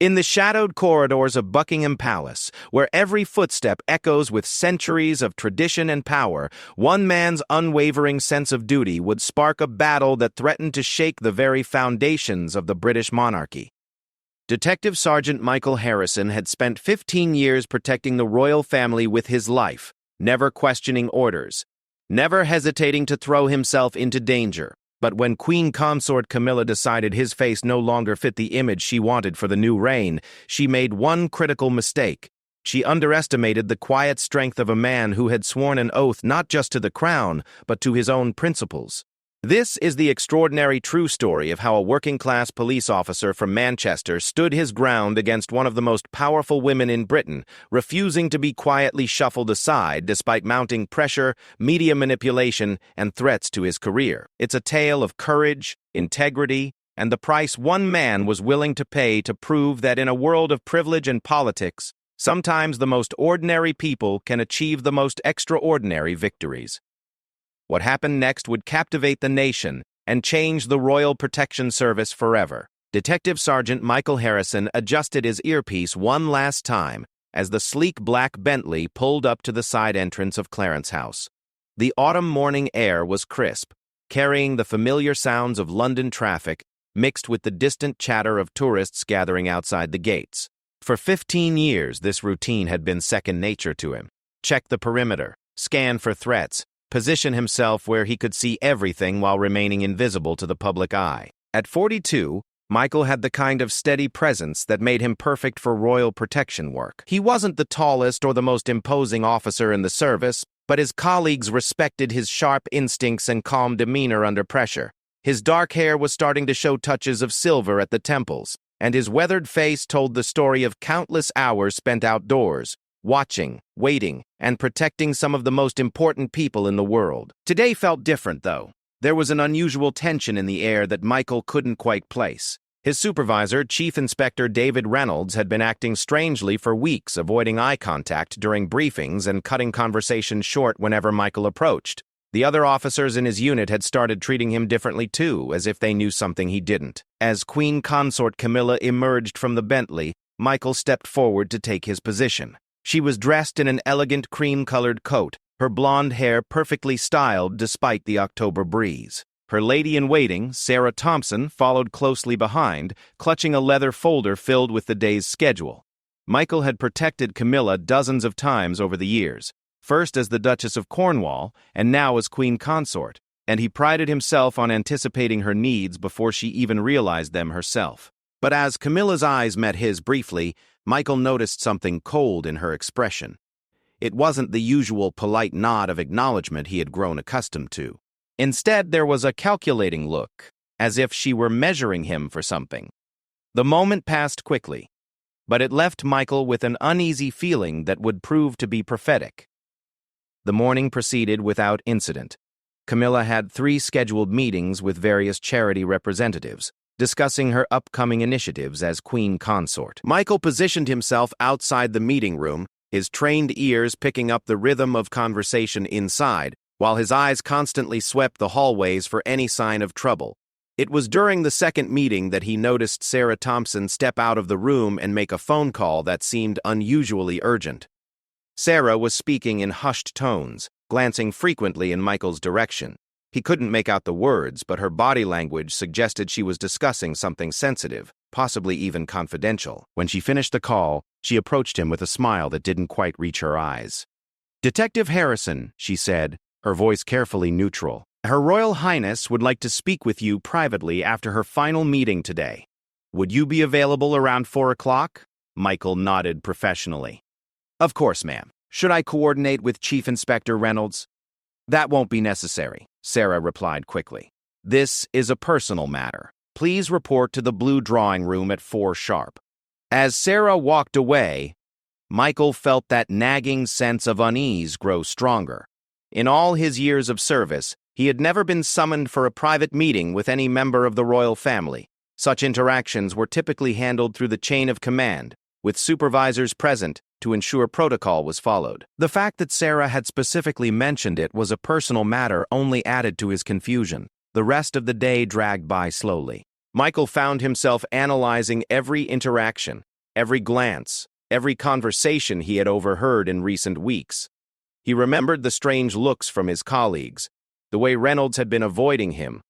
In the shadowed corridors of Buckingham Palace, where every footstep echoes with centuries of tradition and power, one man's unwavering sense of duty would spark a battle that threatened to shake the very foundations of the British monarchy. Detective Sergeant Michael Harrison had spent 15 years protecting the royal family with his life, never questioning orders, never hesitating to throw himself into danger. But when Queen Consort Camilla decided his face no longer fit the image she wanted for the new reign, she made one critical mistake. She underestimated the quiet strength of a man who had sworn an oath not just to the crown, but to his own principles. This is the extraordinary true story of how a working-class police officer from Manchester stood his ground against one of the most powerful women in Britain, refusing to be quietly shuffled aside despite mounting pressure, media manipulation, and threats to his career. It's a tale of courage, integrity, and the price one man was willing to pay to prove that in a world of privilege and politics, sometimes the most ordinary people can achieve the most extraordinary victories. What happened next would captivate the nation and change the Royal Protection Service forever. Detective Sergeant Michael Harrison adjusted his earpiece one last time as the sleek black Bentley pulled up to the side entrance of Clarence House. The autumn morning air was crisp, carrying the familiar sounds of London traffic mixed with the distant chatter of tourists gathering outside the gates. For 15 years, this routine had been second nature to him. Check the perimeter, scan for threats, position himself where he could see everything while remaining invisible to the public eye. At 42, Michael had the kind of steady presence that made him perfect for royal protection work. He wasn't the tallest or the most imposing officer in the service, but his colleagues respected his sharp instincts and calm demeanor under pressure. His dark hair was starting to show touches of silver at the temples, and his weathered face told the story of countless hours spent outdoors, watching, waiting, and protecting some of the most important people in the world. Today felt different, though. There was an unusual tension in the air that Michael couldn't quite place. His supervisor, Chief Inspector David Reynolds, had been acting strangely for weeks, avoiding eye contact during briefings and cutting conversations short whenever Michael approached. The other officers in his unit had started treating him differently too, as if they knew something he didn't. As Queen Consort Camilla emerged from the Bentley, Michael stepped forward to take his position. She was dressed in an elegant cream-colored coat, her blonde hair perfectly styled despite the October breeze. Her lady-in-waiting, Sarah Thompson, followed closely behind, clutching a leather folder filled with the day's schedule. Michael had protected Camilla dozens of times over the years, first as the Duchess of Cornwall, and now as Queen Consort, and he prided himself on anticipating her needs before she even realized them herself. But as Camilla's eyes met his briefly, Michael noticed something cold in her expression. It wasn't the usual polite nod of acknowledgement he had grown accustomed to. Instead, there was a calculating look, as if she were measuring him for something. The moment passed quickly, but it left Michael with an uneasy feeling that would prove to be prophetic. The morning proceeded without incident. Camilla had 3 scheduled meetings with various charity representatives, discussing her upcoming initiatives as Queen Consort. Michael positioned himself outside the meeting room, his trained ears picking up the rhythm of conversation inside, while his eyes constantly swept the hallways for any sign of trouble. It was during the second meeting that he noticed Sarah Thompson step out of the room and make a phone call that seemed unusually urgent. Sarah was speaking in hushed tones, glancing frequently in Michael's direction. He couldn't make out the words, but her body language suggested she was discussing something sensitive, possibly even confidential. When she finished the call, she approached him with a smile that didn't quite reach her eyes. "Detective Harrison," she said, her voice carefully neutral. "Her Royal Highness would like to speak with you privately after her final meeting today. Would you be available around 4 o'clock? Michael nodded professionally. "Of course, ma'am. Should I coordinate with Chief Inspector Reynolds?" "That won't be necessary," Sarah replied quickly. "This is a personal matter. Please report to the blue drawing room at 4 sharp." As Sarah walked away, Michael felt that nagging sense of unease grow stronger. In all his years of service, he had never been summoned for a private meeting with any member of the royal family. Such interactions were typically handled through the chain of command, with supervisors present to ensure protocol was followed. The fact that Sarah had specifically mentioned it was a personal matter only added to his confusion. The rest of the day dragged by slowly. Michael found himself analyzing every interaction, every glance, every conversation he had overheard in recent weeks. He remembered the strange looks from his colleagues, the way Reynolds had been avoiding him,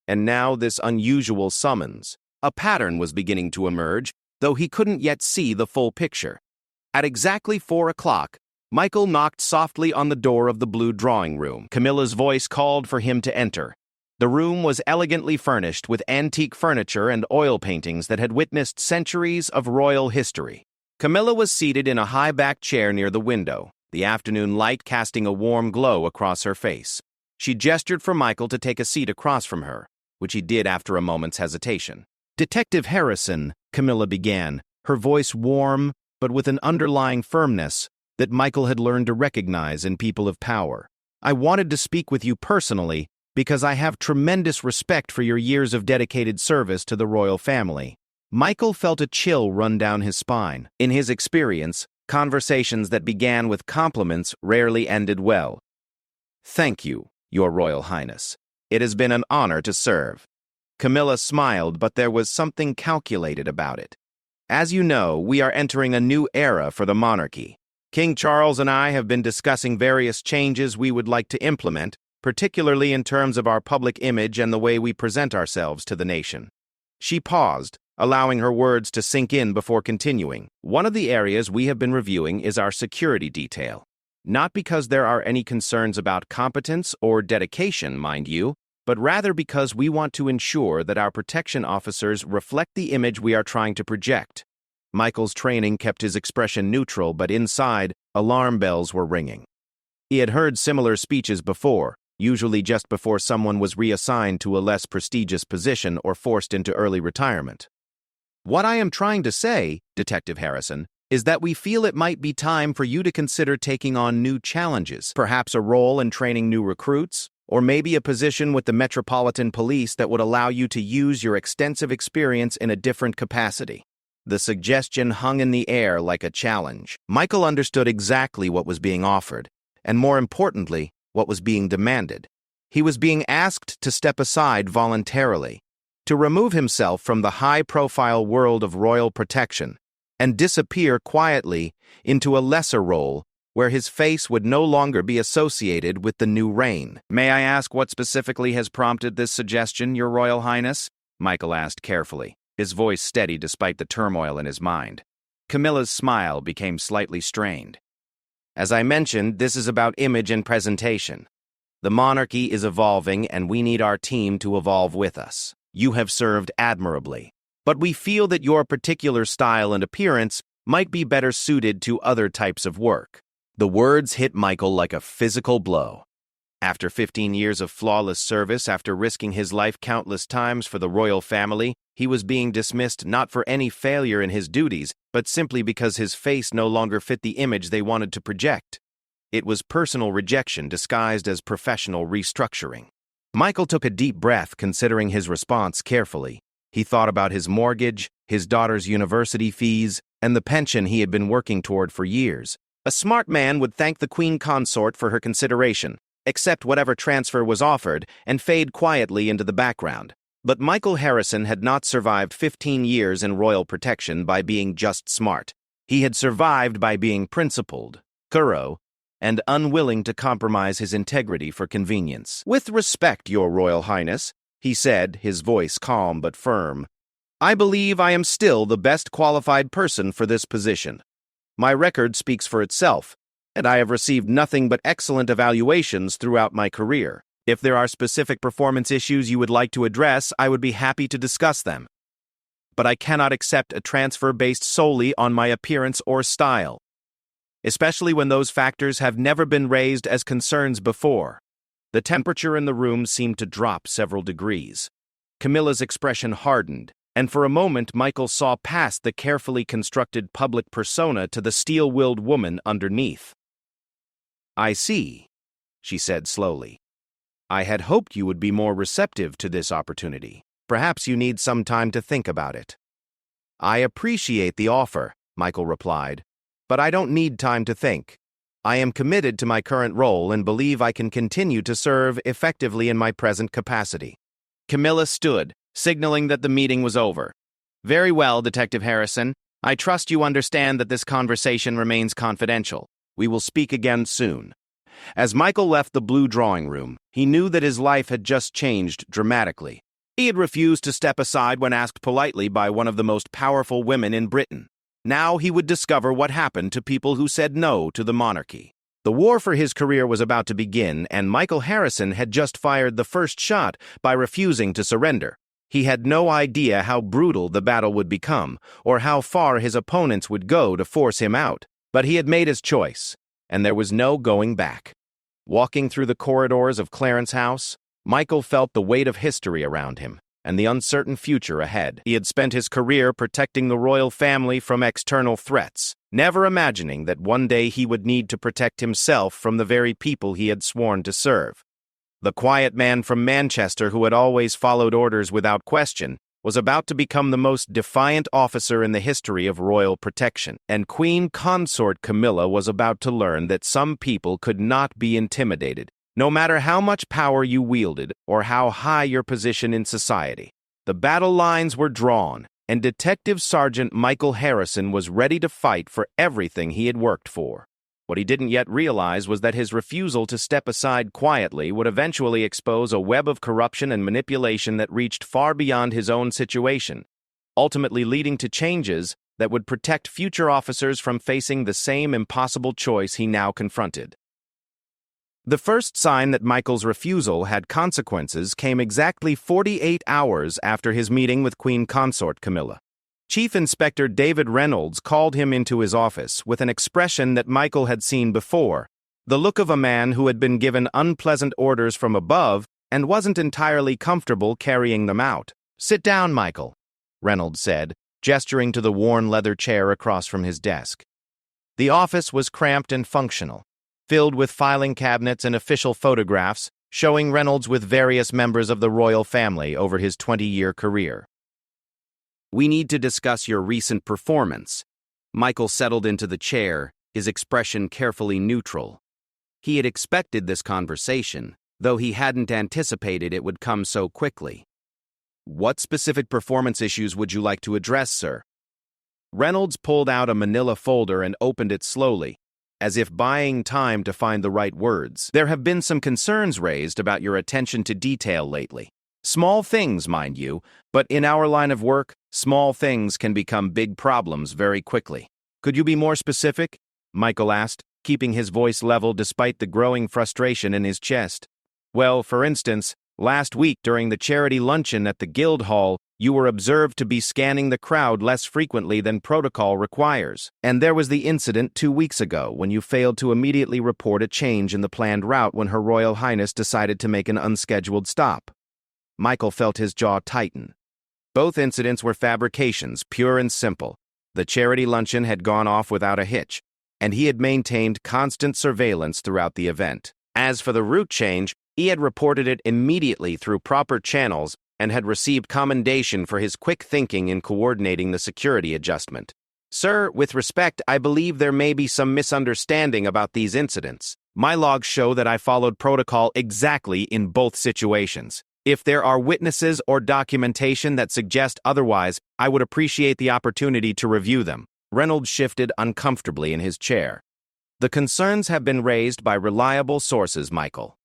and now this unusual summons. A pattern was beginning to emerge, though he couldn't yet see the full picture. At exactly 4 o'clock, Michael knocked softly on the door of the blue drawing room. Camilla's voice called for him to enter. The room was elegantly furnished with antique furniture and oil paintings that had witnessed centuries of royal history. Camilla was seated in a high-backed chair near the window, the afternoon light casting a warm glow across her face. She gestured for Michael to take a seat across from her, which he did after a moment's hesitation. "Detective Harrison," Camilla began, her voice warm but with an underlying firmness that Michael had learned to recognize in people of power. "I wanted to speak with you personally because I have tremendous respect for your years of dedicated service to the royal family." Michael felt a chill run down his spine. In his experience, conversations that began with compliments rarely ended well. "Thank you, Your Royal Highness. It has been an honor to serve." Camilla smiled, but there was something calculated about it. "As you know, we are entering a new era for the monarchy. King Charles and I have been discussing various changes we would like to implement, particularly in terms of our public image and the way we present ourselves to the nation." She paused, allowing her words to sink in before continuing. "One of the areas we have been reviewing is our security detail. Not because there are any concerns about competence or dedication, mind you, but rather because we want to ensure that our protection officers reflect the image we are trying to project." Michael's training kept his expression neutral, but inside, alarm bells were ringing. He had heard similar speeches before, usually just before someone was reassigned to a less prestigious position or forced into early retirement. "What I am trying to say, Detective Harrison, is that we feel it might be time for you to consider taking on new challenges, perhaps a role in training new recruits, or maybe a position with the Metropolitan Police that would allow you to use your extensive experience in a different capacity." The suggestion hung in the air like a challenge. Michael understood exactly what was being offered, and more importantly, what was being demanded. He was being asked to step aside voluntarily, to remove himself from the high-profile world of royal protection, and disappear quietly into a lesser role where his face would no longer be associated with the new reign. "May I ask what specifically has prompted this suggestion, Your Royal Highness?" Michael asked carefully, his voice steady despite the turmoil in his mind. Camilla's smile became slightly strained. "As I mentioned, this is about image and presentation. The monarchy is evolving, and we need our team to evolve with us. You have served admirably, but we feel that your particular style and appearance might be better suited to other types of work." The words hit Michael like a physical blow. After 15 years of flawless service, after risking his life countless times for the royal family, he was being dismissed not for any failure in his duties, but simply because his face no longer fit the image they wanted to project. It was personal rejection disguised as professional restructuring. Michael took a deep breath, considering his response carefully. He thought about his mortgage, his daughter's university fees, and the pension he had been working toward for years. A smart man would thank the Queen Consort for her consideration, accept whatever transfer was offered, and fade quietly into the background. But Michael Harrison had not survived 15 years in royal protection by being just smart. He had survived by being principled, thorough, and unwilling to compromise his integrity for convenience. "With respect, Your Royal Highness," he said, his voice calm but firm, "I believe I am still the best qualified person for this position. My record speaks for itself, and I have received nothing but excellent evaluations throughout my career. If there are specific performance issues you would like to address, I would be happy to discuss them. But I cannot accept a transfer based solely on my appearance or style, especially when those factors have never been raised as concerns before." The temperature in the room seemed to drop several degrees. Camilla's expression hardened, and for a moment Michael saw past the carefully constructed public persona to the steel-willed woman underneath. "I see," she said slowly. "I had hoped you would be more receptive to this opportunity. Perhaps you need some time to think about it." "I appreciate the offer," Michael replied, "but I don't need time to think. I am committed to my current role and believe I can continue to serve effectively in my present capacity." Camilla stood, signaling that the meeting was over. "Very well, Detective Harrison. I trust you understand that this conversation remains confidential. We will speak again soon. As Michael left the blue drawing room, he knew that his life had just changed dramatically. He had refused to step aside when asked politely by one of the most powerful women in Britain. Now he would discover what happened to people who said no to the monarchy. The war for his career was about to begin, and Michael Harrison had just fired the first shot by refusing to surrender. He had no idea how brutal the battle would become, or how far his opponents would go to force him out. But he had made his choice, and there was no going back. Walking through the corridors of Clarence House, Michael felt the weight of history around him and the uncertain future ahead. He had spent his career protecting the royal family from external threats, never imagining that one day he would need to protect himself from the very people he had sworn to serve. The quiet man from Manchester who had always followed orders without question was about to become the most defiant officer in the history of royal protection, and Queen Consort Camilla was about to learn that some people could not be intimidated, no matter how much power you wielded or how high your position in society. The battle lines were drawn, and Detective Sergeant Michael Harrison was ready to fight for everything he had worked for. What he didn't yet realize was that his refusal to step aside quietly would eventually expose a web of corruption and manipulation that reached far beyond his own situation, ultimately leading to changes that would protect future officers from facing the same impossible choice he now confronted. The first sign that Michael's refusal had consequences came exactly 48 hours after his meeting with Queen Consort Camilla. Chief Inspector David Reynolds called him into his office with an expression that Michael had seen before, the look of a man who had been given unpleasant orders from above and wasn't entirely comfortable carrying them out. "Sit down, Michael," Reynolds said, gesturing to the worn leather chair across from his desk. The office was cramped and functional, filled with filing cabinets and official photographs showing Reynolds with various members of the royal family over his 20-year career. "We need to discuss your recent performance." Michael settled into the chair, his expression carefully neutral. He had expected this conversation, though he hadn't anticipated it would come so quickly. "What specific performance issues would you like to address, sir?" Reynolds pulled out a manila folder and opened it slowly, as if buying time to find the right words. "There have been some concerns raised about your attention to detail lately. Small things, mind you, but in our line of work, small things can become big problems very quickly." "Could you be more specific?" Michael asked, keeping his voice level despite the growing frustration in his chest. "Well, for instance, last week during the charity luncheon at the Guildhall, you were observed to be scanning the crowd less frequently than protocol requires. And there was the incident 2 weeks ago when you failed to immediately report a change in the planned route when Her Royal Highness decided to make an unscheduled stop." Michael felt his jaw tighten. Both incidents were fabrications, pure and simple. The charity luncheon had gone off without a hitch, and he had maintained constant surveillance throughout the event. As for the route change, he had reported it immediately through proper channels and had received commendation for his quick thinking in coordinating the security adjustment. "Sir, with respect, I believe there may be some misunderstanding about these incidents. My logs show that I followed protocol exactly in both situations. If there are witnesses or documentation that suggest otherwise, I would appreciate the opportunity to review them." Reynolds shifted uncomfortably in his chair. "The concerns have been raised by reliable sources, Michael.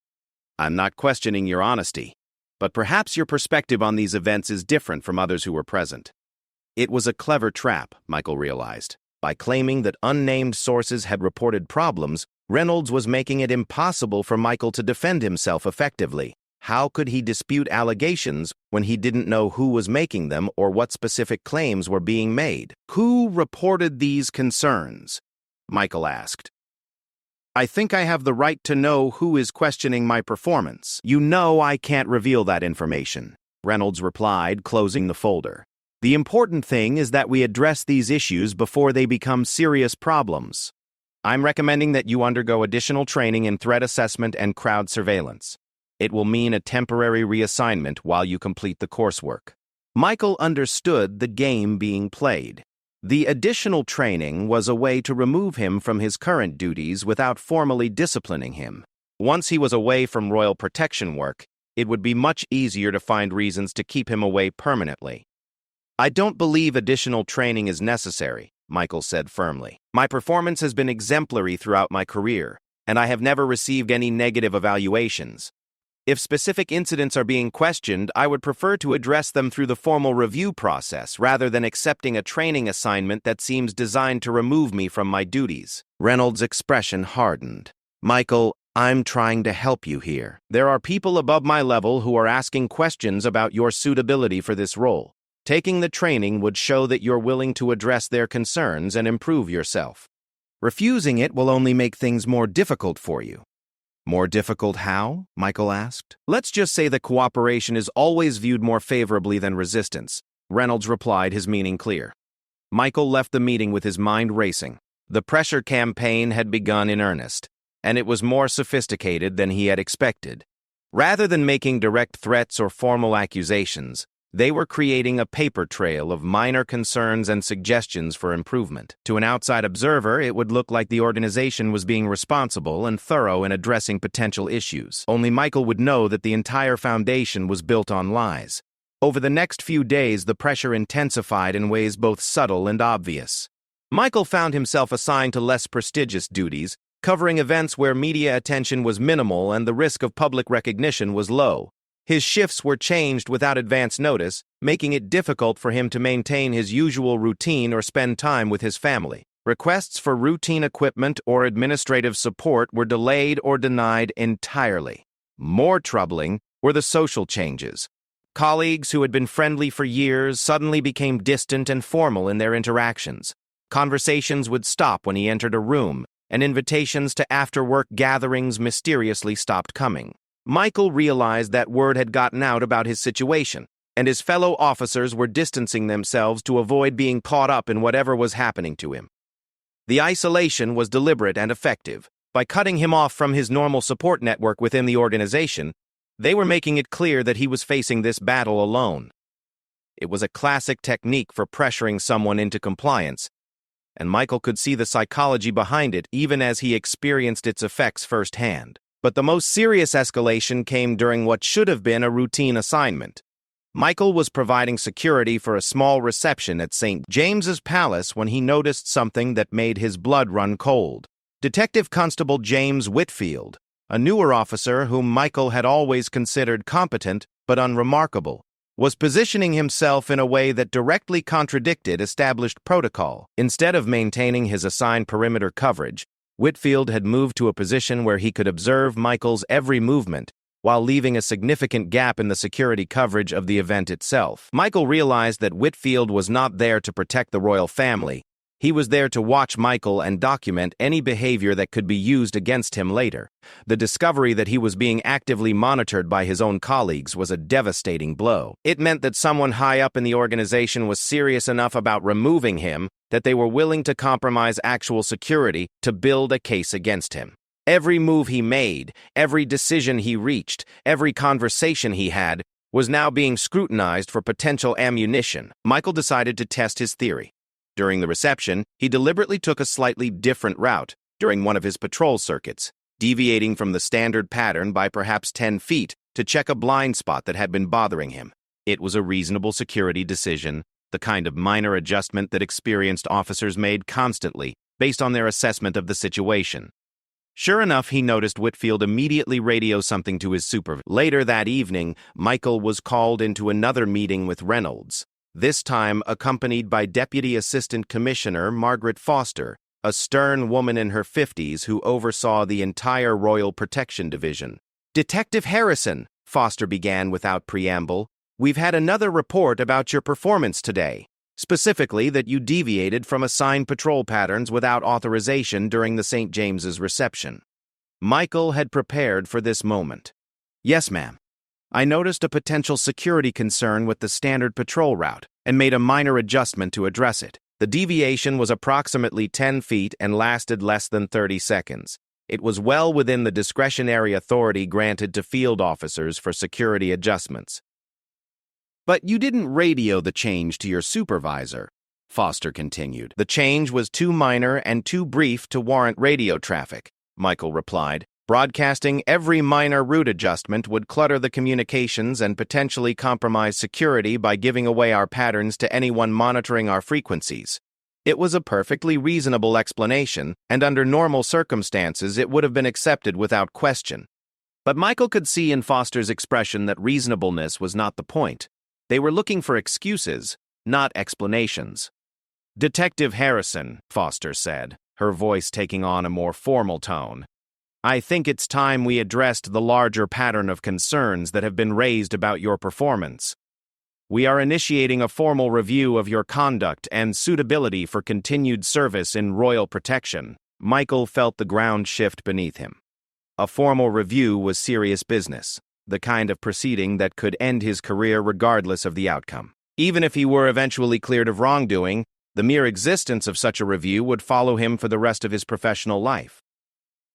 I'm not questioning your honesty, but perhaps your perspective on these events is different from others who were present." It was a clever trap, Michael realized. By claiming that unnamed sources had reported problems, Reynolds was making it impossible for Michael to defend himself effectively. How could he dispute allegations when he didn't know who was making them or what specific claims were being made? "Who reported these concerns?" Michael asked. "I think I have the right to know who is questioning my performance." "You know I can't reveal that information," Reynolds replied, closing the folder. "The important thing is that we address these issues before they become serious problems. I'm recommending that you undergo additional training in threat assessment and crowd surveillance. It will mean a temporary reassignment while you complete the coursework." Michael understood the game being played. The additional training was a way to remove him from his current duties without formally disciplining him. Once he was away from royal protection work, it would be much easier to find reasons to keep him away permanently. I don't believe additional training is necessary, Michael said firmly. My performance has been exemplary throughout my career, and I have never received any negative evaluations. If specific incidents are being questioned, I would prefer to address them through the formal review process rather than accepting a training assignment that seems designed to remove me from my duties. Reynolds' expression hardened. Michael, I'm trying to help you here. There are people above my level who are asking questions about your suitability for this role. Taking the training would show that you're willing to address their concerns and improve yourself. Refusing it will only make things more difficult for you. More difficult how? Michael asked. Let's just say that cooperation is always viewed more favorably than resistance. Reynolds replied, his meaning clear. Michael left the meeting with his mind racing. The pressure campaign had begun in earnest, and it was more sophisticated than he had expected. Rather than making direct threats or formal accusations, they were creating a paper trail of minor concerns and suggestions for improvement. To an outside observer, it would look like the organization was being responsible and thorough in addressing potential issues. Only Michael would know that the entire foundation was built on lies. Over the next few days, the pressure intensified in ways both subtle and obvious. Michael found himself assigned to less prestigious duties, covering events where media attention was minimal and the risk of public recognition was low. His shifts were changed without advance notice, making it difficult for him to maintain his usual routine or spend time with his family. Requests for routine equipment or administrative support were delayed or denied entirely. More troubling were the social changes. Colleagues who had been friendly for years suddenly became distant and formal in their interactions. Conversations would stop when he entered a room, and invitations to after-work gatherings mysteriously stopped coming. Michael realized that word had gotten out about his situation, and his fellow officers were distancing themselves to avoid being caught up in whatever was happening to him. The isolation was deliberate and effective. By cutting him off from his normal support network within the organization, they were making it clear that he was facing this battle alone. It was a classic technique for pressuring someone into compliance, and Michael could see the psychology behind it even as he experienced its effects firsthand. But the most serious escalation came during what should have been a routine assignment. Michael was providing security for a small reception at St. James's Palace when he noticed something that made his blood run cold. Detective Constable James Whitfield, a newer officer whom Michael had always considered competent but unremarkable, was positioning himself in a way that directly contradicted established protocol. Instead of maintaining his assigned perimeter coverage, Whitfield had moved to a position where he could observe Michael's every movement, while leaving a significant gap in the security coverage of the event itself. Michael realized that Whitfield was not there to protect the royal family. He was there to watch Michael and document any behavior that could be used against him later. The discovery that he was being actively monitored by his own colleagues was a devastating blow. It meant that someone high up in the organization was serious enough about removing him that they were willing to compromise actual security to build a case against him. Every move he made, every decision he reached, every conversation he had, was now being scrutinized for potential ammunition. Michael decided to test his theory. During the reception, he deliberately took a slightly different route during one of his patrol circuits, deviating from the standard pattern by perhaps 10 feet to check a blind spot that had been bothering him. It was a reasonable security decision, the kind of minor adjustment that experienced officers made constantly based on their assessment of the situation. Sure enough, he noticed Whitfield immediately radio something to his supervisor. Later that evening, Michael was called into another meeting with Reynolds, this time accompanied by Deputy Assistant Commissioner Margaret Foster, a stern woman in her 50s who oversaw the entire Royal Protection Division. "Detective Harrison," Foster began without preamble, "we've had another report about your performance today, specifically that you deviated from assigned patrol patterns without authorization during the St. James's reception." Michael had prepared for this moment. "Yes, ma'am. I noticed a potential security concern with the standard patrol route and made a minor adjustment to address it. The deviation was approximately 10 feet and lasted less than 30 seconds. It was well within the discretionary authority granted to field officers for security adjustments." "But you didn't radio the change to your supervisor," Foster continued. "The change was too minor and too brief to warrant radio traffic," Michael replied. Broadcasting every minor route adjustment would clutter the communications and potentially compromise security by giving away our patterns to anyone monitoring our frequencies. It was a perfectly reasonable explanation, and under normal circumstances it would have been accepted without question. But Michael could see in Foster's expression that reasonableness was not the point. They were looking for excuses, not explanations. "Detective Harrison," Foster said, her voice taking on a more formal tone, "I think it's time we addressed the larger pattern of concerns that have been raised about your performance. We are initiating a formal review of your conduct and suitability for continued service in royal protection." Michael felt the ground shift beneath him. A formal review was serious business, the kind of proceeding that could end his career regardless of the outcome. Even if he were eventually cleared of wrongdoing, the mere existence of such a review would follow him for the rest of his professional life.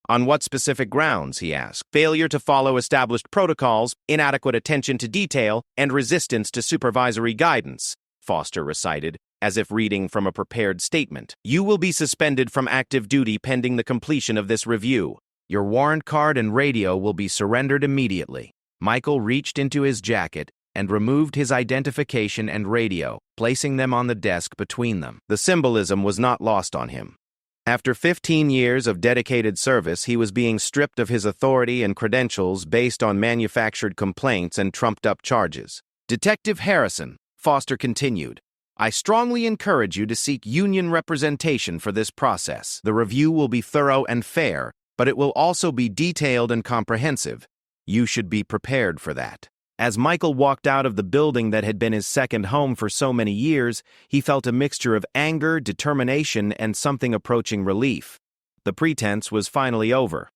"On what specific grounds?" he asked. "Failure to follow established protocols, inadequate attention to detail, and resistance to supervisory guidance," Foster recited, as if reading from a prepared statement. "You will be suspended from active duty pending the completion of this review. Your warrant card and radio will be surrendered immediately." Michael reached into his jacket and removed his identification and radio, placing them on the desk between them. The symbolism was not lost on him. After 15 years of dedicated service, he was being stripped of his authority and credentials based on manufactured complaints and trumped-up charges. "Detective Harrison," Foster continued, "I strongly encourage you to seek union representation for this process. The review will be thorough and fair, but it will also be detailed and comprehensive. You should be prepared for that." As Michael walked out of the building that had been his second home for so many years, he felt a mixture of anger, determination, and something approaching relief. The pretense was finally over.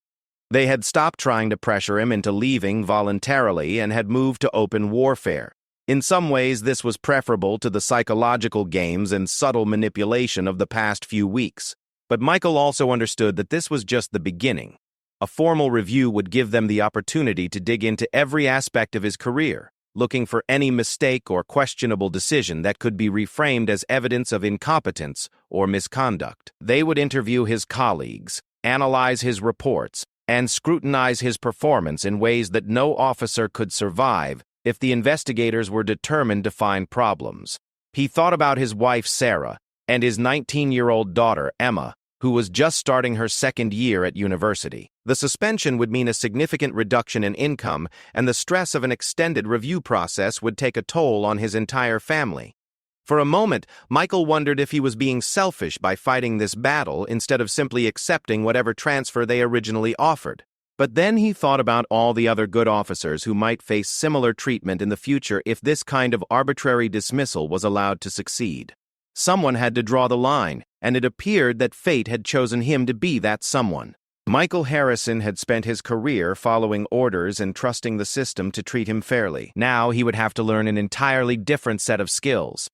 They had stopped trying to pressure him into leaving voluntarily and had moved to open warfare. In some ways, this was preferable to the psychological games and subtle manipulation of the past few weeks. But Michael also understood that this was just the beginning. A formal review would give them the opportunity to dig into every aspect of his career, looking for any mistake or questionable decision that could be reframed as evidence of incompetence or misconduct. They would interview his colleagues, analyze his reports, and scrutinize his performance in ways that no officer could survive if the investigators were determined to find problems. He thought about his wife, Sarah, and his 19-year-old daughter, Emma, who was just starting her second year at university. The suspension would mean a significant reduction in income, and the stress of an extended review process would take a toll on his entire family. For a moment, Michael wondered if he was being selfish by fighting this battle instead of simply accepting whatever transfer they originally offered. But then he thought about all the other good officers who might face similar treatment in the future if this kind of arbitrary dismissal was allowed to succeed. Someone had to draw the line, and it appeared that fate had chosen him to be that someone. Michael Harrison had spent his career following orders and trusting the system to treat him fairly. Now he would have to learn an entirely different set of skills.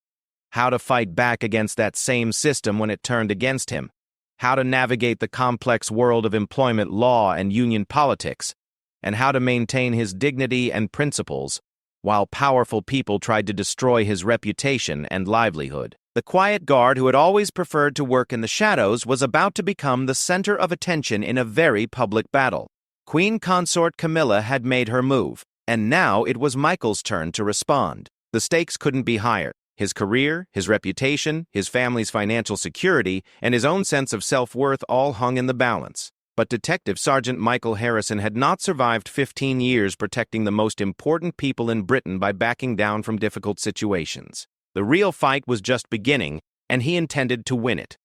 How to fight back against that same system when it turned against him. How to navigate the complex world of employment law and union politics. And how to maintain his dignity and principles while powerful people tried to destroy his reputation and livelihood. The quiet guard who had always preferred to work in the shadows was about to become the center of attention in a very public battle. Queen Consort Camilla had made her move, and now it was Michael's turn to respond. The stakes couldn't be higher. His career, his reputation, his family's financial security, and his own sense of self-worth all hung in the balance. But Detective Sergeant Michael Harrison had not survived 15 years protecting the most important people in Britain by backing down from difficult situations. The real fight was just beginning, and he intended to win it.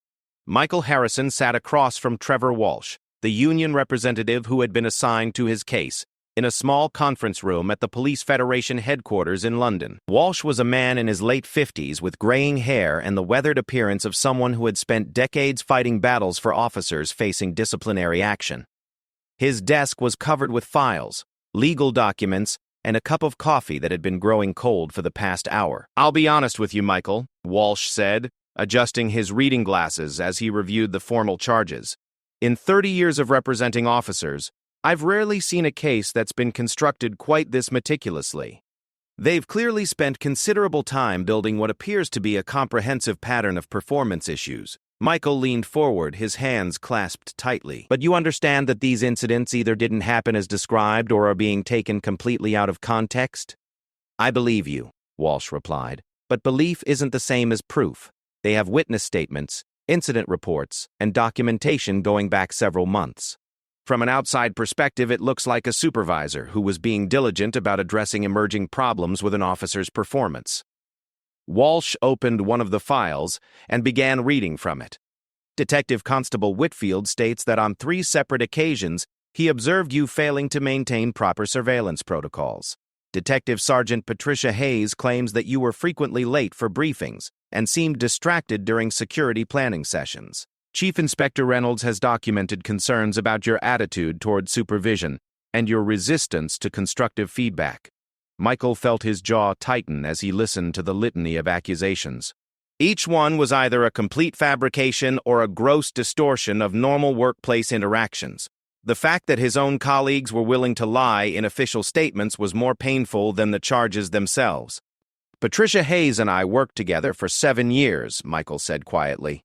Michael Harrison sat across from Trevor Walsh, the union representative who had been assigned to his case, in a small conference room at the Police Federation headquarters in London. Walsh was a man in his late 50s with graying hair and the weathered appearance of someone who had spent decades fighting battles for officers facing disciplinary action. His desk was covered with files, legal documents, and a cup of coffee that had been growing cold for the past hour. "I'll be honest with you, Michael," Walsh said, adjusting his reading glasses as he reviewed the formal charges. "In 30 years of representing officers, I've rarely seen a case that's been constructed quite this meticulously. They've clearly spent considerable time building what appears to be a comprehensive pattern of performance issues. Michael leaned forward, his hands clasped tightly. But you understand that these incidents either didn't happen as described or are being taken completely out of context? I believe you, Walsh replied. But belief isn't the same as proof. They have witness statements, incident reports, and documentation going back several months. From an outside perspective, it looks like a supervisor who was being diligent about addressing emerging problems with an officer's performance. Walsh opened one of the files and began reading from it. Detective Constable Whitfield states that on 3 separate occasions, he observed you failing to maintain proper surveillance protocols. Detective Sergeant Patricia Hayes claims that you were frequently late for briefings and seemed distracted during security planning sessions. Chief Inspector Reynolds has documented concerns about your attitude toward supervision and your resistance to constructive feedback. Michael felt his jaw tighten as he listened to the litany of accusations. Each one was either a complete fabrication or a gross distortion of normal workplace interactions. The fact that his own colleagues were willing to lie in official statements was more painful than the charges themselves. Patricia Hayes and I worked together for 7 years, Michael said quietly.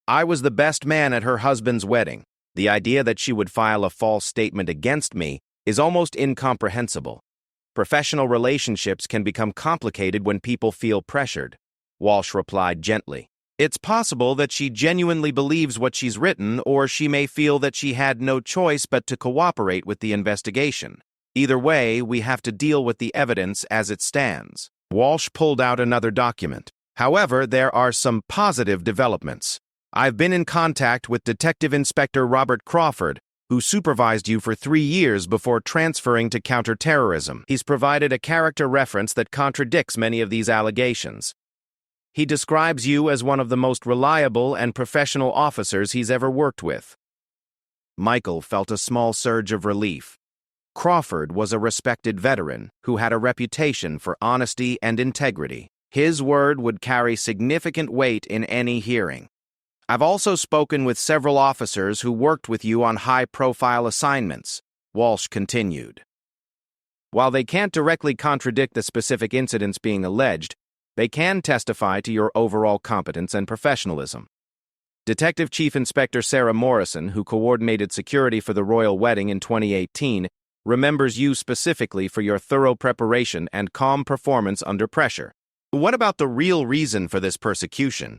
I was the best man at her husband's wedding. The idea that she would file a false statement against me is almost incomprehensible. Professional relationships can become complicated when people feel pressured. Walsh replied gently. It's possible that she genuinely believes what she's written, or she may feel that she had no choice but to cooperate with the investigation. Either way, we have to deal with the evidence as it stands. Walsh pulled out another document. However, there are some positive developments. I've been in contact with Detective Inspector Robert Crawford, who supervised you for 3 years before transferring to counterterrorism. He's provided a character reference that contradicts many of these allegations. He describes you as one of the most reliable and professional officers he's ever worked with. Michael felt a small surge of relief. Crawford was a respected veteran who had a reputation for honesty and integrity. His word would carry significant weight in any hearing. I've also spoken with several officers who worked with you on high-profile assignments, Walsh continued. While they can't directly contradict the specific incidents being alleged, they can testify to your overall competence and professionalism. Detective Chief Inspector Sarah Morrison, who coordinated security for the royal wedding in 2018, remembers you specifically for your thorough preparation and calm performance under pressure. What about the real reason for this persecution?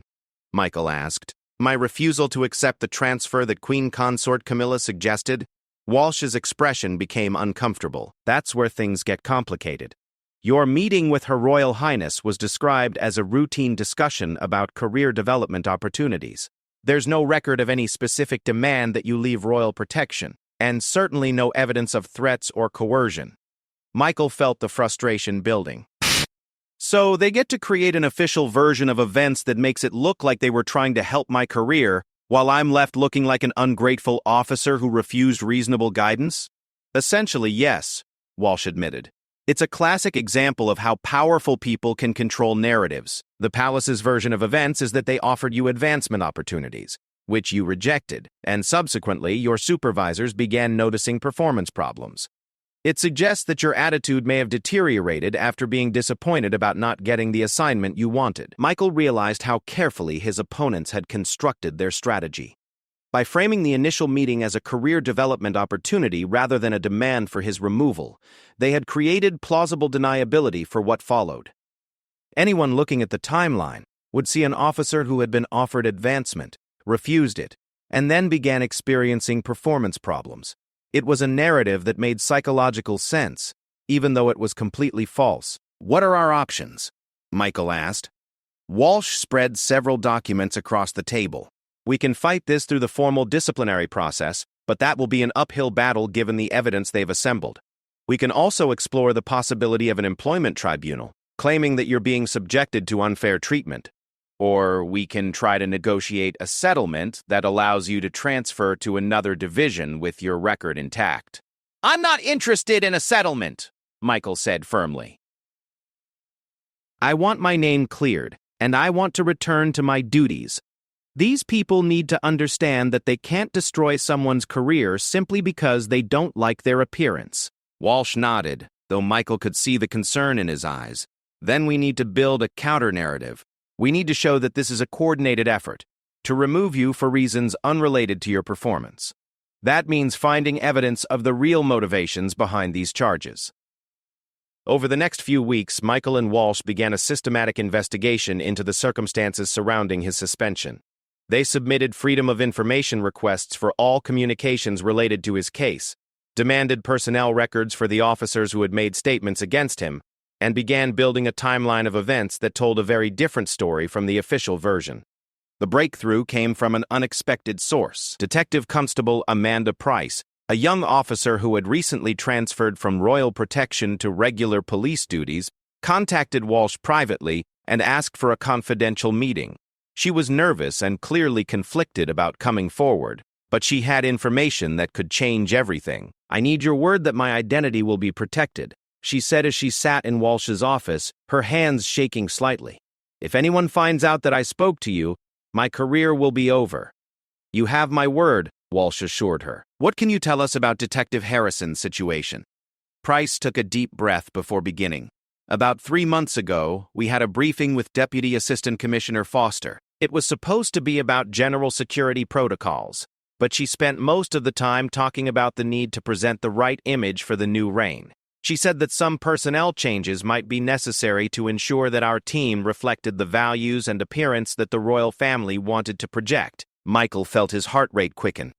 Michael asked. My refusal to accept the transfer that Queen Consort Camilla suggested? Walsh's expression became uncomfortable. That's where things get complicated. Your meeting with Her Royal Highness was described as a routine discussion about career development opportunities. There's no record of any specific demand that you leave royal protection, and certainly no evidence of threats or coercion. Michael felt the frustration building. So they get to create an official version of events that makes it look like they were trying to help my career, while I'm left looking like an ungrateful officer who refused reasonable guidance? Essentially, yes, Walsh admitted. It's a classic example of how powerful people can control narratives. The palace's version of events is that they offered you advancement opportunities, which you rejected, and subsequently your supervisors began noticing performance problems. It suggests that your attitude may have deteriorated after being disappointed about not getting the assignment you wanted. Michael realized how carefully his opponents had constructed their strategy. By framing the initial meeting as a career development opportunity rather than a demand for his removal, they had created plausible deniability for what followed. Anyone looking at the timeline would see an officer who had been offered advancement, refused it, and then began experiencing performance problems. It was a narrative that made psychological sense, even though it was completely false. What are our options? Michael asked. Walsh spread several documents across the table. We can fight this through the formal disciplinary process, but that will be an uphill battle given the evidence they've assembled. We can also explore the possibility of an employment tribunal, claiming that you're being subjected to unfair treatment. Or we can try to negotiate a settlement that allows you to transfer to another division with your record intact. I'm not interested in a settlement, Michael said firmly. I want my name cleared, and I want to return to my duties. These people need to understand that they can't destroy someone's career simply because they don't like their appearance. Walsh nodded, though Michael could see the concern in his eyes. Then we need to build a counter-narrative. We need to show that this is a coordinated effort. to remove you for reasons unrelated to your performance. That means finding evidence of the real motivations behind these charges. Over the next few weeks, Michael and Walsh began a systematic investigation into the circumstances surrounding his suspension. They submitted Freedom of Information requests for all communications related to his case, demanded personnel records for the officers who had made statements against him, and began building a timeline of events that told a very different story from the official version. The breakthrough came from an unexpected source. Detective Constable Amanda Price, a young officer who had recently transferred from Royal Protection to regular police duties, contacted Walsh privately and asked for a confidential meeting. She was nervous and clearly conflicted about coming forward, but she had information that could change everything. "I need your word that my identity will be protected," she said as she sat in Walsh's office, her hands shaking slightly. "If anyone finds out that I spoke to you, my career will be over." "You have my word," Walsh assured her. "What can you tell us about Detective Harrison's situation?" Price took a deep breath before beginning. "About 3 months ago, we had a briefing with Deputy Assistant Commissioner Foster. It was supposed to be about general security protocols, but she spent most of the time talking about the need to present the right image for the new reign. She said that some personnel changes might be necessary to ensure that our team reflected the values and appearance that the royal family wanted to project." Michael felt his heart rate quicken.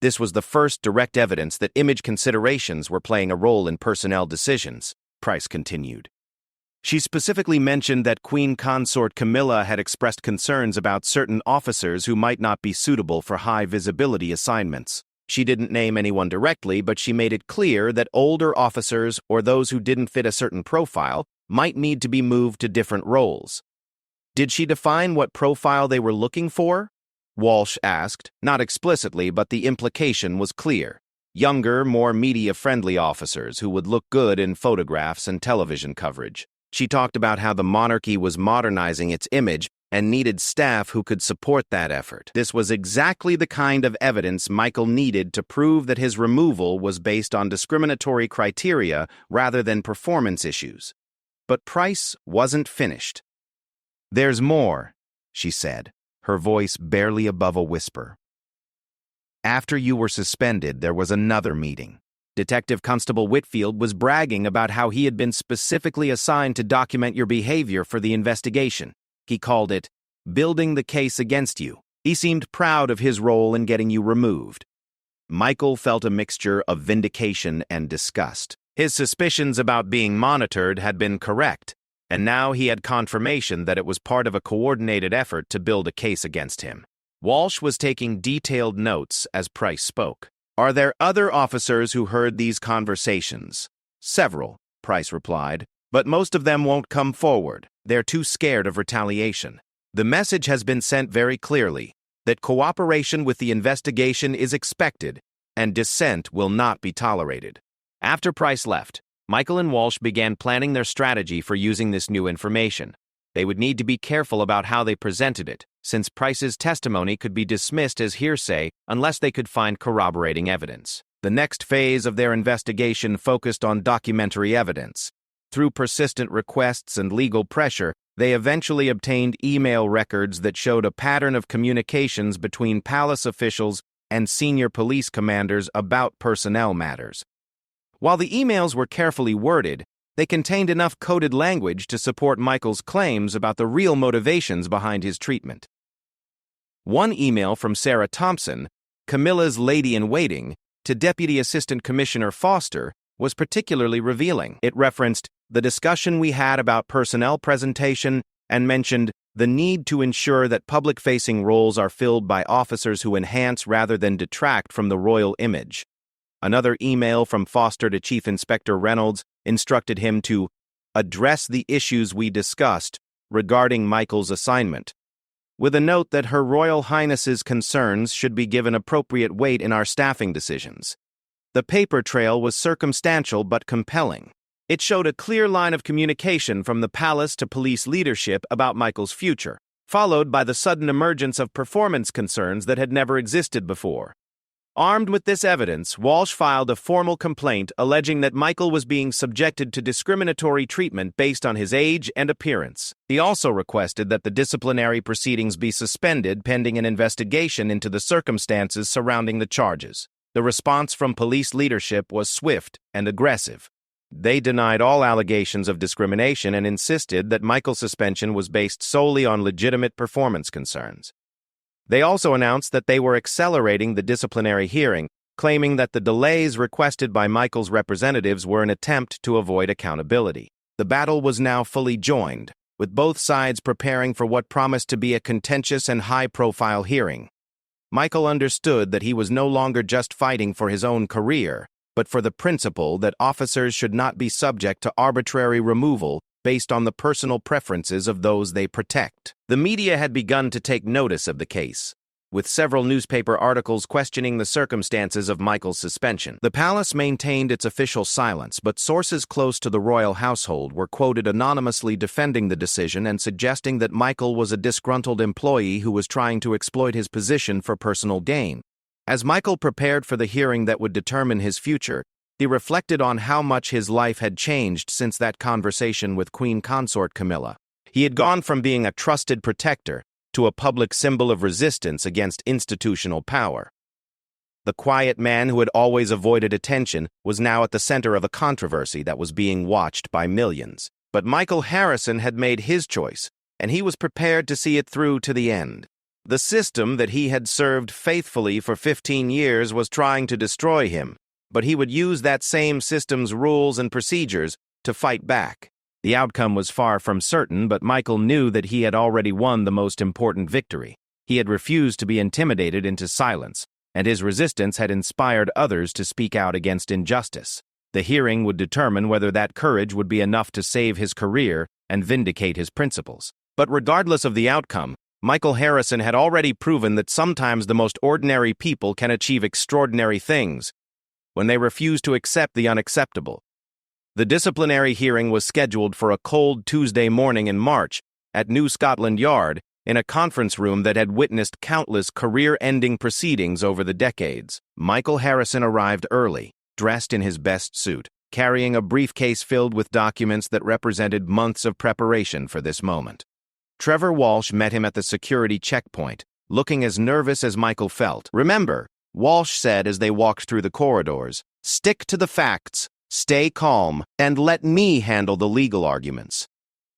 This was the first direct evidence that image considerations were playing a role in personnel decisions, Price continued. She specifically mentioned that Queen Consort Camilla had expressed concerns about certain officers who might not be suitable for high-visibility assignments. She didn't name anyone directly, but she made it clear that older officers or those who didn't fit a certain profile might need to be moved to different roles. "Did she define what profile they were looking for?" Walsh asked, not explicitly, but the implication was clear. Younger, more media-friendly officers who would look good in photographs and television coverage. She talked about how the monarchy was modernizing its image and needed staff who could support that effort. This was exactly the kind of evidence Michael needed to prove that his removal was based on discriminatory criteria rather than performance issues. But Price wasn't finished. "There's more," she said, her voice barely above a whisper. "After you were suspended, there was another meeting. Detective Constable Whitfield was bragging about how he had been specifically assigned to document your behavior for the investigation. He called it, building the case against you. He seemed proud of his role in getting you removed." Michael felt a mixture of vindication and disgust. His suspicions about being monitored had been correct, and now he had confirmation that it was part of a coordinated effort to build a case against him. Walsh was taking detailed notes as Price spoke. "Are there other officers who heard these conversations?" "Several," Price replied, "but most of them won't come forward. They're too scared of retaliation. The message has been sent very clearly, that cooperation with the investigation is expected, and dissent will not be tolerated." After Price left, Michael and Walsh began planning their strategy for using this new information. They would need to be careful about how they presented it, since Price's testimony could be dismissed as hearsay unless they could find corroborating evidence. The next phase of their investigation focused on documentary evidence. Through persistent requests and legal pressure, they eventually obtained email records that showed a pattern of communications between palace officials and senior police commanders about personnel matters. While the emails were carefully worded, they contained enough coded language to support Michael's claims about the real motivations behind his treatment. One email from Sarah Thompson, Camilla's lady-in-waiting, to Deputy Assistant Commissioner Foster was particularly revealing. It referenced the discussion we had about personnel presentation and mentioned the need to ensure that public-facing roles are filled by officers who enhance rather than detract from the royal image. Another email from Foster to Chief Inspector Reynolds instructed him to address the issues we discussed regarding Michael's assignment, with a note that Her Royal Highness's concerns should be given appropriate weight in our staffing decisions. The paper trail was circumstantial but compelling. It showed a clear line of communication from the palace to police leadership about Michael's future, followed by the sudden emergence of performance concerns that had never existed before. Armed with this evidence, Walsh filed a formal complaint alleging that Michael was being subjected to discriminatory treatment based on his age and appearance. He also requested that the disciplinary proceedings be suspended pending an investigation into the circumstances surrounding the charges. The response from police leadership was swift and aggressive. They denied all allegations of discrimination and insisted that Michael's suspension was based solely on legitimate performance concerns. They also announced that they were accelerating the disciplinary hearing, claiming that the delays requested by Michael's representatives were an attempt to avoid accountability. The battle was now fully joined, with both sides preparing for what promised to be a contentious and high-profile hearing. Michael understood that he was no longer just fighting for his own career, but for the principle that officers should not be subject to arbitrary removal based on the personal preferences of those they protect. The media had begun to take notice of the case, with several newspaper articles questioning the circumstances of Michael's suspension. The palace maintained its official silence, but sources close to the royal household were quoted anonymously defending the decision and suggesting that Michael was a disgruntled employee who was trying to exploit his position for personal gain. As Michael prepared for the hearing that would determine his future, he reflected on how much his life had changed since that conversation with Queen Consort Camilla. He had gone from being a trusted protector to a public symbol of resistance against institutional power. The quiet man who had always avoided attention was now at the center of a controversy that was being watched by millions. But Michael Harrison had made his choice, and he was prepared to see it through to the end. The system that he had served faithfully for 15 years was trying to destroy him, but he would use that same system's rules and procedures to fight back. The outcome was far from certain, but Michael knew that he had already won the most important victory. He had refused to be intimidated into silence, and his resistance had inspired others to speak out against injustice. The hearing would determine whether that courage would be enough to save his career and vindicate his principles. But regardless of the outcome, Michael Harrison had already proven that sometimes the most ordinary people can achieve extraordinary things when they refuse to accept the unacceptable. The disciplinary hearing was scheduled for a cold Tuesday morning in March at New Scotland Yard, in a conference room that had witnessed countless career-ending proceedings over the decades. Michael Harrison arrived early, dressed in his best suit, carrying a briefcase filled with documents that represented months of preparation for this moment. Trevor Walsh met him at the security checkpoint, looking as nervous as Michael felt. "Remember," Walsh said as they walked through the corridors, "stick to the facts, stay calm, and let me handle the legal arguments.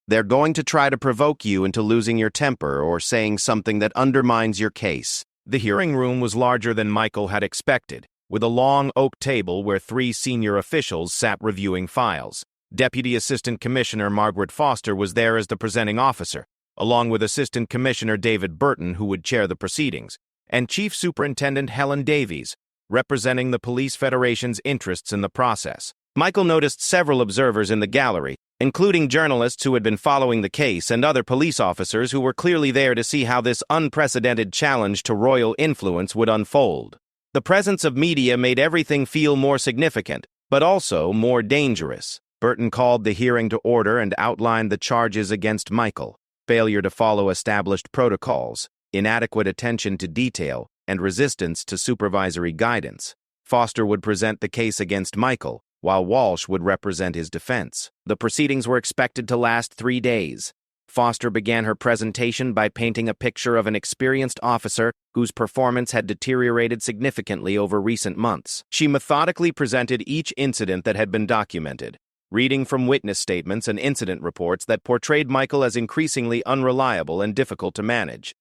They're going to try to provoke you into losing your temper or saying something that undermines your case." The hearing room was larger than Michael had expected, with a long oak table where 3 senior officials sat reviewing files. Deputy Assistant Commissioner Margaret Foster was there as the presenting officer, along with Assistant Commissioner David Burton, who would chair the proceedings, and Chief Superintendent Helen Davies, representing the Police Federation's interests in the process. Michael noticed several observers in the gallery, including journalists who had been following the case and other police officers who were clearly there to see how this unprecedented challenge to royal influence would unfold. The presence of media made everything feel more significant, but also more dangerous. Burton called the hearing to order and outlined the charges against Michael: failure to follow established protocols, inadequate attention to detail, and resistance to supervisory guidance. Foster would present the case against Michael, while Walsh would represent his defense. The proceedings were expected to last 3 days. Foster began her presentation by painting a picture of an experienced officer whose performance had deteriorated significantly over recent months. She methodically presented each incident that had been documented, reading from witness statements and incident reports that portrayed Michael as increasingly unreliable and difficult to manage.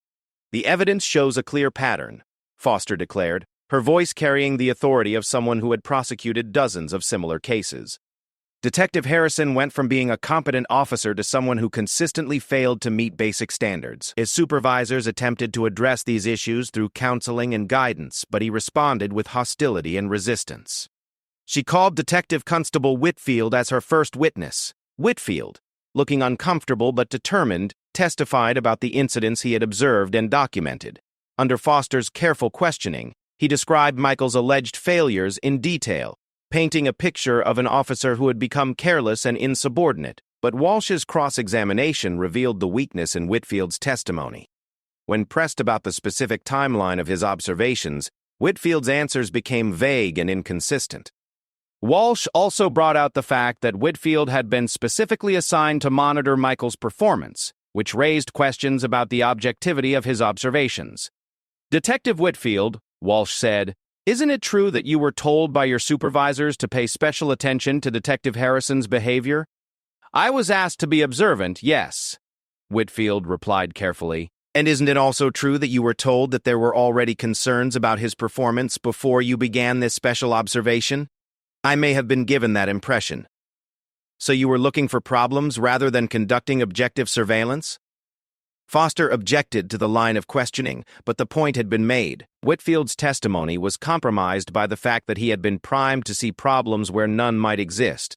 "The evidence shows a clear pattern," Foster declared, her voice carrying the authority of someone who had prosecuted dozens of similar cases. Detective Harrison went from being a competent officer to someone who consistently failed to meet basic standards. His supervisors attempted to address these issues through counseling and guidance, but he responded with hostility and resistance. She called Detective Constable Whitfield as her first witness. Whitfield, looking uncomfortable but determined, testified about the incidents he had observed and documented. Under Foster's careful questioning, he described Michael's alleged failures in detail, painting a picture of an officer who had become careless and insubordinate. But Walsh's cross-examination revealed the weakness in Whitfield's testimony. When pressed about the specific timeline of his observations, Whitfield's answers became vague and inconsistent. Walsh also brought out the fact that Whitfield had been specifically assigned to monitor Michael's performance, which raised questions about the objectivity of his observations. "Detective Whitfield," Walsh said, "isn't it true that you were told by your supervisors to pay special attention to Detective Harrison's behavior?" "I was asked to be observant, yes," Whitfield replied carefully. "And isn't it also true that you were told that there were already concerns about his performance before you began this special observation?" "I may have been given that impression." "So you were looking for problems rather than conducting objective surveillance?" Foster objected to the line of questioning, but the point had been made. Whitfield's testimony was compromised by the fact that he had been primed to see problems where none might exist.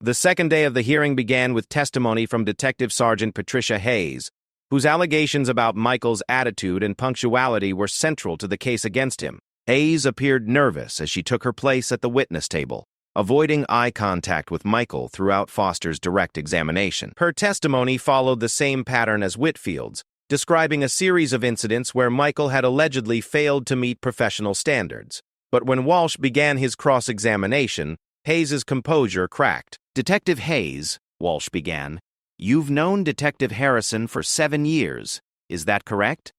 The second day of the hearing began with testimony from Detective Sergeant Patricia Hayes, whose allegations about Michael's attitude and punctuality were central to the case against him. Hayes appeared nervous as she took her place at the witness table, avoiding eye contact with Michael throughout Foster's direct examination. Her testimony followed the same pattern as Whitfield's, describing a series of incidents where Michael had allegedly failed to meet professional standards. But when Walsh began his cross-examination, Hayes's composure cracked. "Detective Hayes," Walsh began, "you've known Detective Harrison for 7 years. Is that correct?"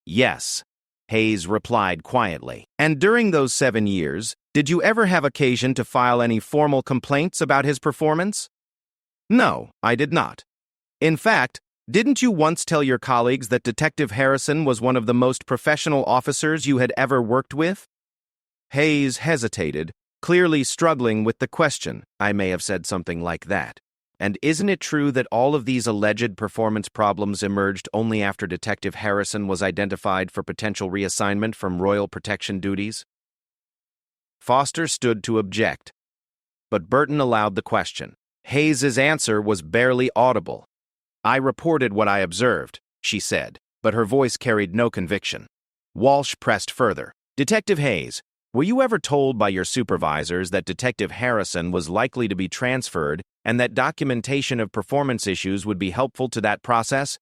"Yes," Hayes replied quietly. "And during those 7 years, did you ever have occasion to file any formal complaints about his performance?" "No, I did not. In fact, didn't you once tell your colleagues that Detective Harrison was one of the most professional officers you had ever worked with?" Hayes hesitated, clearly struggling with the question. "I may have said something like that. And isn't it true that all of these alleged performance problems emerged only after Detective Harrison was identified for potential reassignment from Royal Protection duties?" Foster stood to object, but Burton allowed the question. Hayes's answer was barely audible. "I reported what I observed," she said, but her voice carried no conviction. Walsh pressed further. "Detective Hayes, were you ever told by your supervisors that Detective Harrison was likely to be transferred and that documentation of performance issues would be helpful to that process?"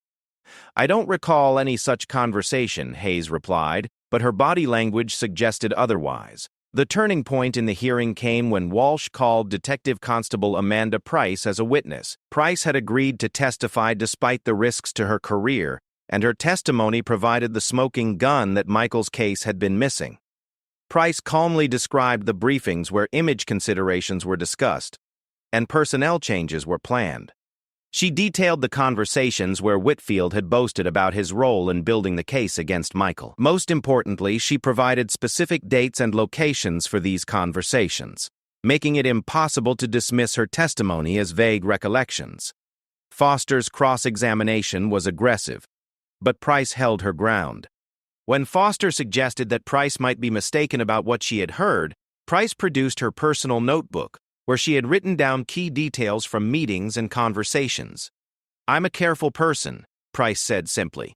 "I don't recall any such conversation," Hayes replied, but her body language suggested otherwise. The turning point in the hearing came when Walsh called Detective Constable Amanda Price as a witness. Price had agreed to testify despite the risks to her career, and her testimony provided the smoking gun that Michael's case had been missing. Price calmly described the briefings where image considerations were discussed and personnel changes were planned. She detailed the conversations where Whitfield had boasted about his role in building the case against Michael. Most importantly, she provided specific dates and locations for these conversations, making it impossible to dismiss her testimony as vague recollections. Foster's cross-examination was aggressive, but Price held her ground. When Foster suggested that Price might be mistaken about what she had heard, Price produced her personal notebook, where she had written down key details from meetings and conversations. "I'm a careful person," Price said simply.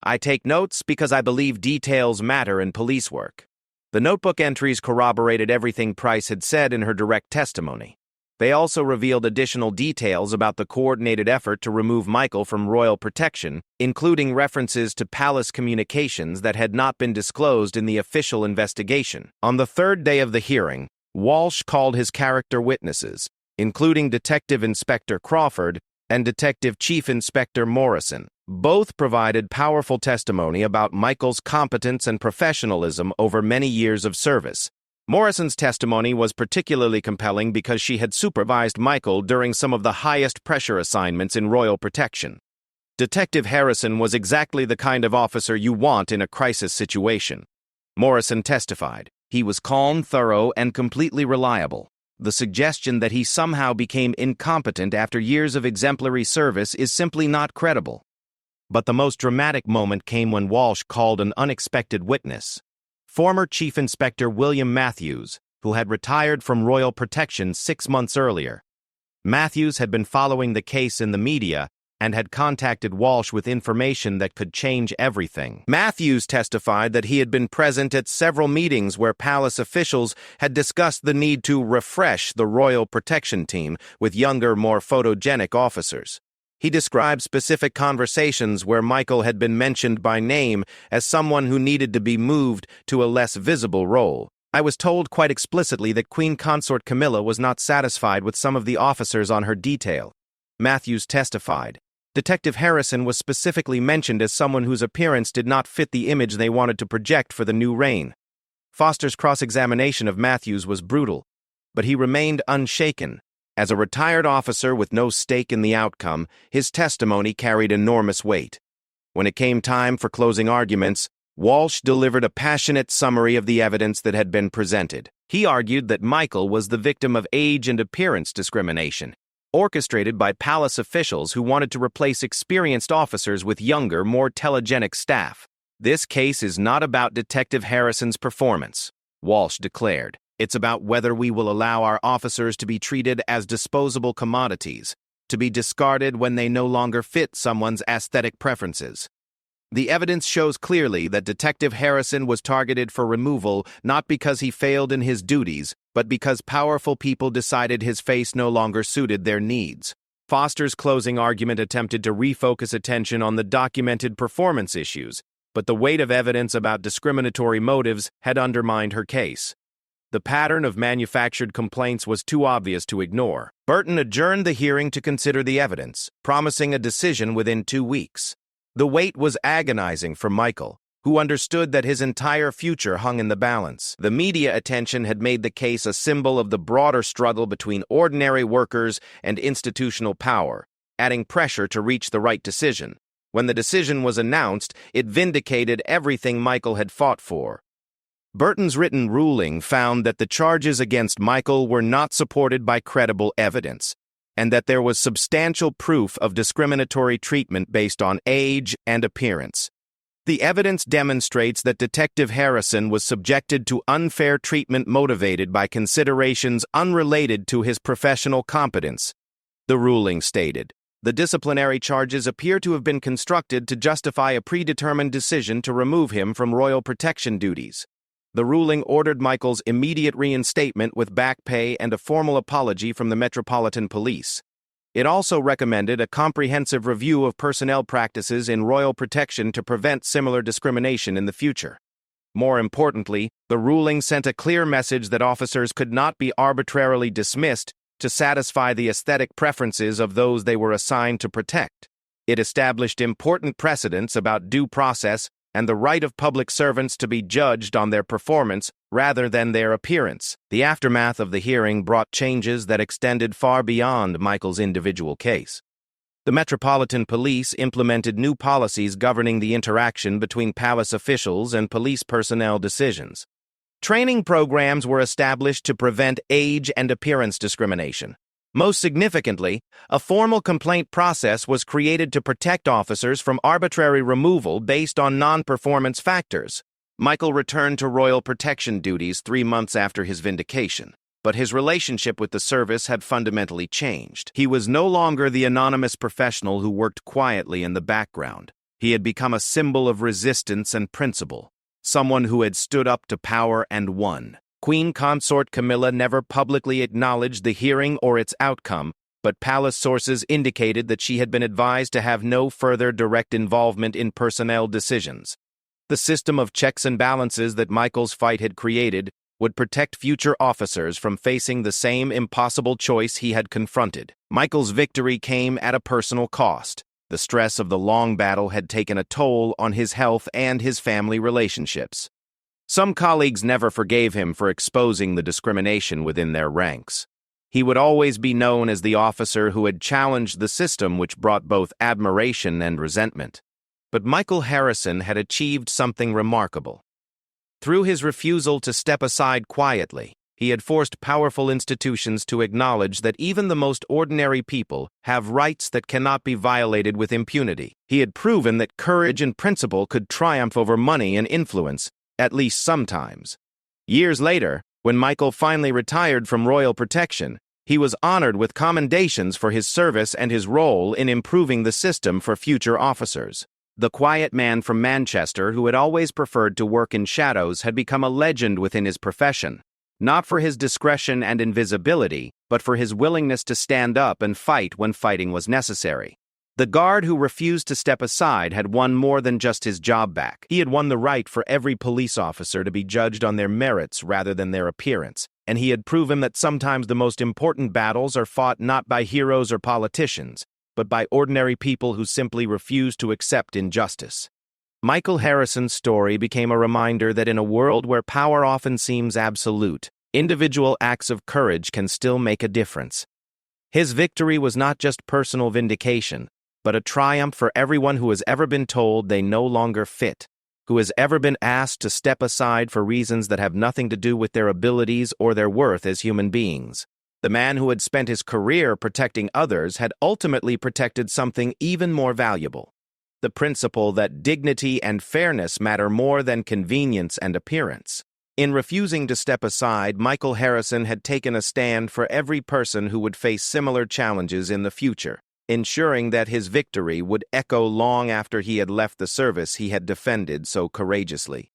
"I take notes because I believe details matter in police work." The notebook entries corroborated everything Price had said in her direct testimony. They also revealed additional details about the coordinated effort to remove Michael from Royal Protection, including references to palace communications that had not been disclosed in the official investigation. On the third day of the hearing, Walsh called his character witnesses, including Detective Inspector Crawford and Detective Chief Inspector Morrison. Both provided powerful testimony about Michael's competence and professionalism over many years of service. Morrison's testimony was particularly compelling because she had supervised Michael during some of the highest pressure assignments in Royal Protection. Detective Harrison was exactly the kind of officer you want in a crisis situation, Morrison testified. He was calm, thorough, and completely reliable. The suggestion that he somehow became incompetent after years of exemplary service is simply not credible. But the most dramatic moment came when Walsh called an unexpected witness. Former Chief Inspector William Matthews, who had retired from Royal Protection 6 months earlier. Matthews had been following the case in the media and had contacted Walsh with information that could change everything. Matthews testified that he had been present at several meetings where palace officials had discussed the need to refresh the Royal Protection team with younger, more photogenic officers. He described specific conversations where Michael had been mentioned by name as someone who needed to be moved to a less visible role. I was told quite explicitly that Queen Consort Camilla was not satisfied with some of the officers on her detail. Matthews testified. Detective Harrison was specifically mentioned as someone whose appearance did not fit the image they wanted to project for the new reign. Foster's cross-examination of Matthews was brutal, but he remained unshaken. As a retired officer with no stake in the outcome, his testimony carried enormous weight. When it came time for closing arguments, Walsh delivered a passionate summary of the evidence that had been presented. He argued that Michael was the victim of age and appearance discrimination, orchestrated by palace officials who wanted to replace experienced officers with younger, more telegenic staff. This case is not about Detective Harrison's performance, Walsh declared. It's about whether we will allow our officers to be treated as disposable commodities, to be discarded when they no longer fit someone's aesthetic preferences. The evidence shows clearly that Detective Harrison was targeted for removal not because he failed in his duties, but because powerful people decided his face no longer suited their needs. Foster's closing argument attempted to refocus attention on the documented performance issues, but the weight of evidence about discriminatory motives had undermined her case. The pattern of manufactured complaints was too obvious to ignore. Burton adjourned the hearing to consider the evidence, promising a decision within 2 weeks. The wait was agonizing for Michael, who understood that his entire future hung in the balance. The media attention had made the case a symbol of the broader struggle between ordinary workers and institutional power, adding pressure to reach the right decision. When the decision was announced, it vindicated everything Michael had fought for. Burton's written ruling found that the charges against Michael were not supported by credible evidence, and that there was substantial proof of discriminatory treatment based on age and appearance. The evidence demonstrates that Detective Harrison was subjected to unfair treatment motivated by considerations unrelated to his professional competence. The ruling stated, the disciplinary charges appear to have been constructed to justify a predetermined decision to remove him from royal protection duties. The ruling ordered Michael's immediate reinstatement with back pay and a formal apology from the Metropolitan Police. It also recommended a comprehensive review of personnel practices in royal protection to prevent similar discrimination in the future. More importantly, the ruling sent a clear message that officers could not be arbitrarily dismissed to satisfy the aesthetic preferences of those they were assigned to protect. It established important precedents about due process and the right of public servants to be judged on their performance rather than their appearance. The aftermath of the hearing brought changes that extended far beyond Michael's individual case. The Metropolitan Police implemented new policies governing the interaction between palace officials and police personnel decisions. Training programs were established to prevent age and appearance discrimination. Most significantly, a formal complaint process was created to protect officers from arbitrary removal based on non-performance factors. Michael returned to royal protection duties 3 months after his vindication, but his relationship with the service had fundamentally changed. He was no longer the anonymous professional who worked quietly in the background. He had become a symbol of resistance and principle, someone who had stood up to power and won. Queen Consort Camilla never publicly acknowledged the hearing or its outcome, but palace sources indicated that she had been advised to have no further direct involvement in personnel decisions. The system of checks and balances that Michael's fight had created would protect future officers from facing the same impossible choice he had confronted. Michael's victory came at a personal cost. The stress of the long battle had taken a toll on his health and his family relationships. Some colleagues never forgave him for exposing the discrimination within their ranks. He would always be known as the officer who had challenged the system, which brought both admiration and resentment. But Michael Harrison had achieved something remarkable. Through his refusal to step aside quietly, he had forced powerful institutions to acknowledge that even the most ordinary people have rights that cannot be violated with impunity. He had proven that courage and principle could triumph over money and influence, at least sometimes. Years later, when Michael finally retired from royal protection, he was honored with commendations for his service and his role in improving the system for future officers. The quiet man from Manchester who had always preferred to work in shadows had become a legend within his profession, not for his discretion and invisibility, but for his willingness to stand up and fight when fighting was necessary. The guard who refused to step aside had won more than just his job back. He had won the right for every police officer to be judged on their merits rather than their appearance, and he had proven that sometimes the most important battles are fought not by heroes or politicians, but by ordinary people who simply refuse to accept injustice. Michael Harrison's story became a reminder that in a world where power often seems absolute, individual acts of courage can still make a difference. His victory was not just personal vindication, but a triumph for everyone who has ever been told they no longer fit, who has ever been asked to step aside for reasons that have nothing to do with their abilities or their worth as human beings. The man who had spent his career protecting others had ultimately protected something even more valuable: the principle that dignity and fairness matter more than convenience and appearance. In refusing to step aside, Michael Harrison had taken a stand for every person who would face similar challenges in the future, ensuring that his victory would echo long after he had left the service he had defended so courageously.